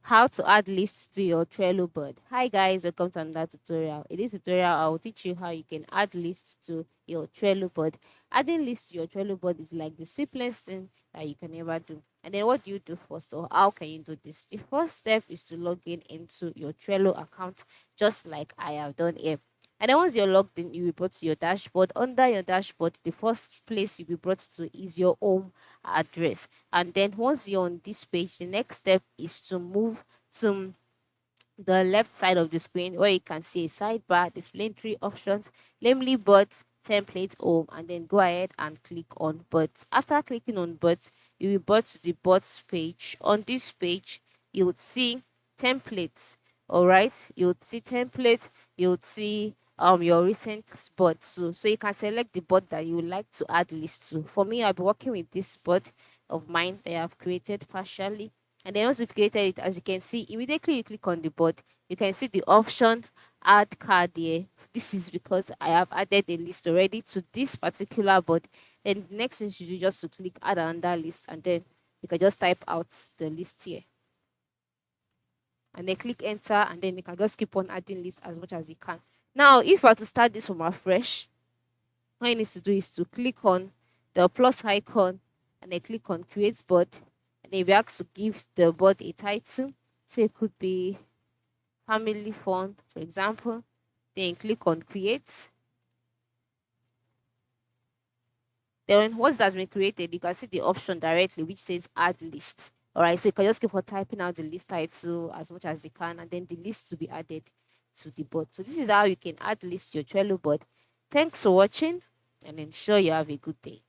how to add lists to your Trello board. Hi guys, welcome to another tutorial. In this tutorial, I will teach you how you can add lists to your Trello board. Adding lists to your Trello board is like the simplest thing that you can ever do. And then what do you do first, or how can you do this? The first step is to log in into your Trello account, just like I have done here. And then once you're logged in, you'll be brought to your dashboard. Under your dashboard, the first place you'll be brought to is your home address. And then once you're on this page, the next step is to move to the left side of the screen where you can see a sidebar displaying three options, namely bots, template, home, and then go ahead and click on bots. After clicking on bots, you will brought to the bots page. On this page, you would see templates. All right, you would see template, you would see your recent bot. So you can select the bot that you would like to add list to. For me, I'll be working with this bot of mine that I have created partially. And then once you've created it, as you can see, immediately you click on the board, you can see the option add card here. This is because I have added a list already to this particular board. And the next thing you do just to click add another list, and then you can just type out the list here. And then click enter, and then you can just keep on adding list as much as you can. Now, if you are to start this from afresh, what you need to do is to click on the plus icon and then click on create board, and then we ask to give the board a title. So it could be family fun, for example. Then click on create. Then once that's been created, you can see the option directly which says add list. All right, so you can just keep on typing out the list title as much as you can, and then the list to be added to the board. So this is how you can add list to your Trello board. Thanks for watching, and ensure you have a good day.